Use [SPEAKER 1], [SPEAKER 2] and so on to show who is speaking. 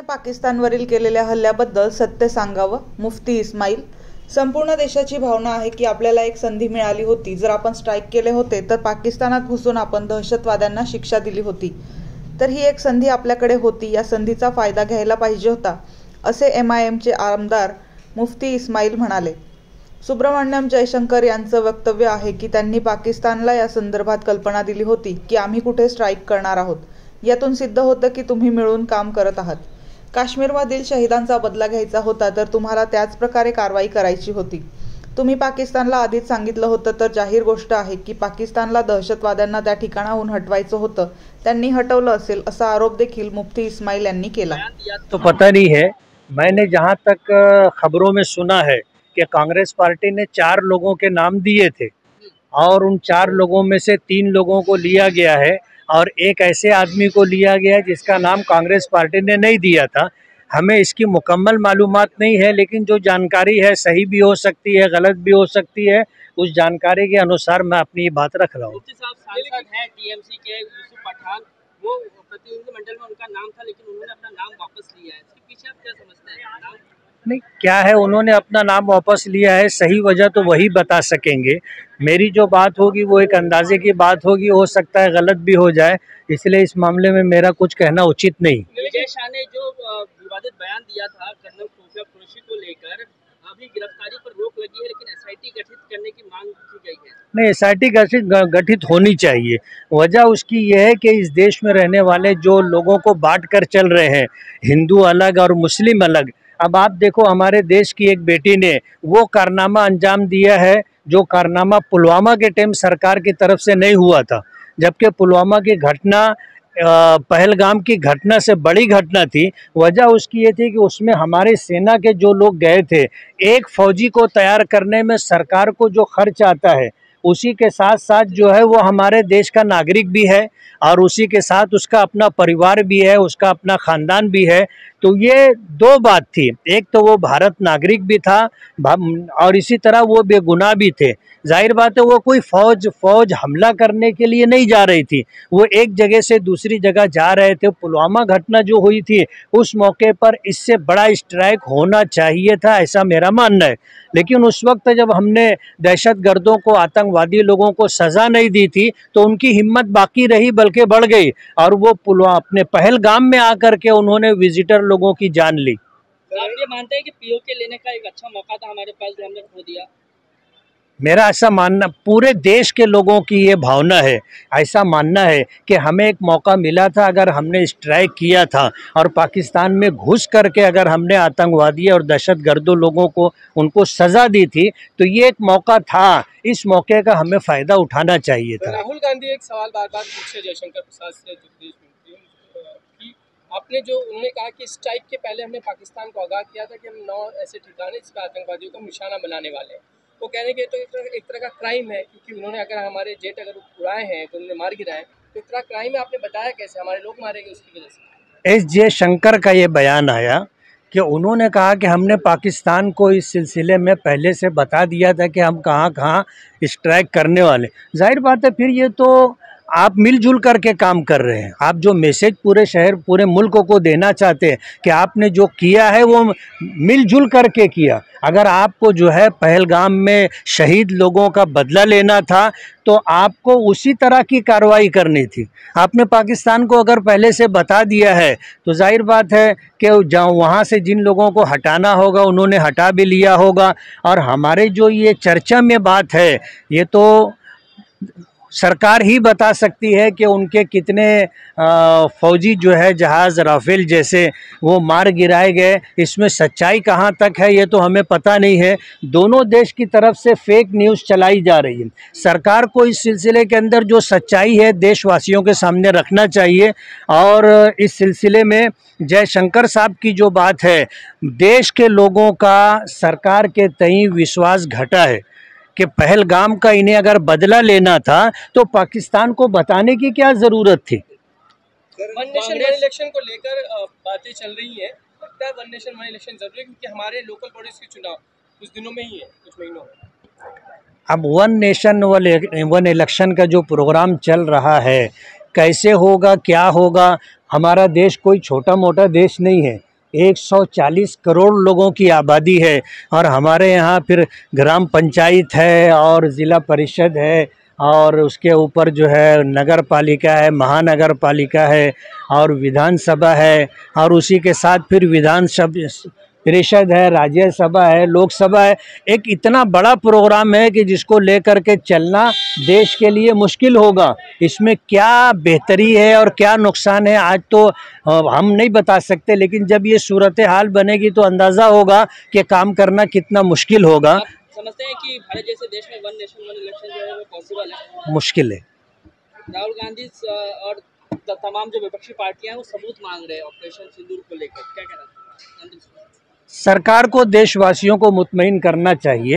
[SPEAKER 1] पाकिस्तानवरील केलेल्या हल्ल्याबद्दल सत्य सांगावं. मुफ्ती इस्माईल. संपूर्ण देशाची भावना आहे की आपल्याला एक संधी मिळाली होती. जर आपण स्ट्राईक केले होते तर पाकिस्तानात घुसून आपण दहशतवाद्यांना शिक्षा दिली होती. तर ही एक संधी आपल्याकडे होती. या संधीचा फायदा घ्यायला पाहिजे होता, असे MIMचे आमदार मुफ्ती इस्माईल म्हणाले. सुब्रमण्यम जयशंकर यांचं वक्तव्य आहे की त्यांनी पाकिस्तानला या संदर्भात कल्पना दिली होती की आम्ही कुठे स्ट्राईक करणार आहोत. यातून सिद्ध होतं की तुम्ही मिळून काम करत आहात. काश्मीरमधील शहीदांचा बदला घ्यायचा होता तर तुम्हाला त्याच प्रकारे कारवाई करायची होती. तुम्ही पाकिस्तानला आधीच सांगितलं होतं. तर जाहीर गोष्ट आहे की पाकिस्तानला दहशतवाद्यांना त्या ठिकाणाहून हटवायचं होतं. त्यांनी हटवलं असेल असा आरोप देखील मुफ्ती इस्माईल यांनी केला.
[SPEAKER 2] तो पता नहीं है, मैंने जहाँ तक खबरों में सुना है कि कांग्रेस पार्टी ने 4 लोगों के नाम दिए थे और उन 4 लोगों में से 3 लोगों को लिया गया है और एक ऐसे आदमी को लिया गया है जिसका नाम कांग्रेस पार्टी ने नहीं दिया था. हमें इसकी मुकम्मल मालूमात नहीं है, लेकिन जो जानकारी है सही भी हो सकती है, गलत भी हो सकती है. उस जानकारी के अनुसार मैं अपनी ये बात रख रहा हूँ.
[SPEAKER 3] सांसद है TMC के यूसुफ पठान, वो प्रतिनिधिमंडल में उनका नाम था लेकिन उन्होंने अपना नाम वापस लिया है. इसके पीछे आप क्या समझते हैं?
[SPEAKER 2] नहीं, क्या है, उन्होंने अपना नाम वापस लिया है, सही वजह तो वही बता सकेंगे. मेरी जो बात होगी वो एक अंदाजे की बात होगी, हो सकता है गलत भी हो जाए, इसलिए इस मामले में मेरा कुछ कहना उचित नहीं.
[SPEAKER 3] विजय शाह ने जो विवादित बयान दिया था कर्नल खुफिया कुरैशी को लेकर, अभी गिरफ्तारी पर रोक लगी है लेकिन SIT गठित करने की मांग की गई है.
[SPEAKER 2] नहीं, SIT गठित होनी चाहिए. वजह उसकी यह है कि इस देश में रहने वाले जो लोगों को बांट कर चल रहे हैं, हिंदू अलग और मुस्लिम अलग. अब आप देखो, हमारे देश की एक बेटी ने वो कारनामा अंजाम दिया है जो कारनामा पुलवामा के टाइम सरकार की तरफ से नहीं हुआ था, जबकि पुलवामा की घटना पहलगाम की घटना से बड़ी घटना थी. वजह उसकी ये थी कि उसमें हमारे सेना के जो लोग गए थे, एक फौजी को तैयार करने में सरकार को जो खर्च आता है उसी के साथ साथ जो है वो हमारे देश का नागरिक भी है और उसी के साथ उसका अपना परिवार भी है, उसका अपना ख़ानदान भी है. तो ये 2 बात थी. एक तो वो भारत नागरिक भी था और इसी तरह वो बेगुनाह भी थे. जाहिर बात है वो कोई फौज हमला करने के लिए नहीं जा रही थी, वो एक जगह से दूसरी जगह जा रहे थे. पुलवामा घटना जो हुई थी उस मौके पर इससे बड़ा स्ट्राइक होना चाहिए था, ऐसा मेरा मानना है. लेकिन उस वक्त जब हमने दहशतगर्दों को, आतंकवादी लोगों को सज़ा नहीं दी थी तो उनकी हिम्मत बाकी रही बल्कि बढ़ गई और वो अपने पहलगाम में आकर के उन्होंने विजिटर लोगों की जान ली.
[SPEAKER 3] आप ये मानते हैं कि POK लेने का एक अच्छा मौका था हमारे पास जो हमने खो दिया?
[SPEAKER 2] मेरा ऐसा मानना, पूरे देश के लोगों की ये भावना है, ऐसा मानना है कि हमें एक मौका मिला था. अगर हमने स्ट्राइक किया था और पाकिस्तान में घुस करके अगर हमने आतंकवादी और दहशतगर्दों लोगों को उनको सज़ा दी थी तो ये एक मौका था. इस मौके का हमें फ़ायदा उठाना चाहिए था.
[SPEAKER 4] राहुल गांधी एक सवाल बार बार पूछे जयशंकर प्रसाद से जगदीश मुखी कि आपने जो उन्होंने कहा कि स्ट्राइक के पहले हमने पाकिस्तान को आगाह किया था कि हम 9 ऐसे ठिकाने जिस पर आतंकवादियों को निशाना बनाने वाले हैं. वो कहने के तो एक तरह का क्राइम है, क्योंकि उन्होंने अगर हमारे जेट अगर उड़ाए हैं तो उन्होंने मार गिराए, तो इतना क्राइम है. आपने बताया कैसे हमारे लोग मारेंगे उसकी वजह से?
[SPEAKER 2] S जयशंकर का ये बयान आया कि उन्होंने कहा कि हमने पाकिस्तान को इस सिलसिले में पहले से बता दिया था कि हम कहाँ कहाँ स्ट्राइक करने वाले. जाहिर बात है फिर ये तो आप मिलजुल करके काम कर रहे हैं. आप जो मैसेज पूरे शहर, पूरे मुल्क को देना चाहते हैं कि आपने जो किया है वो मिलजुल करके किया. अगर आपको जो है पहलगाम में शहीद लोगों का बदला लेना था तो आपको उसी तरह की कार्रवाई करनी थी. आपने पाकिस्तान को अगर पहले से बता दिया है तो जाहिर बात है कि वहाँ से जिन लोगों को हटाना होगा उन्होंने हटा भी लिया होगा. और हमारे जो ये चर्चा में बात है ये तो सरकार ही बता सकती है कि उनके कितने फौजी जो है जहाज़ राफेल जैसे वो मार गिराए गए. इसमें सच्चाई कहाँ तक है ये तो हमें पता नहीं है. दोनों देश की तरफ से फेक न्यूज़ चलाई जा रही है. सरकार को इस सिलसिले के अंदर जो सच्चाई है देशवासियों के सामने रखना चाहिए. और इस सिलसिले में जयशंकर साहब की जो बात है, देश के लोगों का सरकार के तई विश्वास घटा है कि पहलगाम का इन्हें अगर बदला लेना था तो पाकिस्तान को बताने की क्या ज़रूरत थी.
[SPEAKER 4] वन नेशन वन इलेक्शन को लेकर बातें चल रही हैं. लगता है वन नेशन वन इलेक्शन जरूरी है क्योंकि हमारे लोकल बॉडीज के चुनाव कुछ दिनों में ही है, कुछ महीनों में.
[SPEAKER 2] अब वन नेशन वन इलेक्शन का जो प्रोग्राम चल रहा है, कैसे होगा, क्या होगा, हमारा देश कोई छोटा मोटा देश नहीं है. 140 करोड़ लोगों की आबादी है और हमारे यहाँ फिर ग्राम पंचायत है और ज़िला परिषद है और उसके ऊपर जो है नगर पालिका है, महानगर पालिका है और विधानसभा है और उसी के साथ फिर विधानसभा परिषद है, राज्यसभा है, लोकसभा है। एक इतना बड़ा प्रोग्राम है कि जिसको लेकर के चलना देश के लिए मुश्किल होगा। इसमें क्या बेहतरी है और क्या नुकसान है आज तो हम नहीं बता सकते, लेकिन जब ये सूरत हाल बनेगी तो अंदाज़ा होगा कि काम करना कितना मुश्किल होगा।
[SPEAKER 3] आप समझते हैं कि भारत जैसे देश में वन नेशन वन इलेक्शन जो है वो पॉसिबल है?
[SPEAKER 2] मुश्किल है।
[SPEAKER 3] राहुल गांधी और तमाम जो विपक्षी पार्टियां हैं वो सबूत मांग रहे हैं ऑपरेशन सिंदूर को लेकर, क्या कहना है?
[SPEAKER 2] सरकार को देशवासियों को मुतमईन करना चाहिए।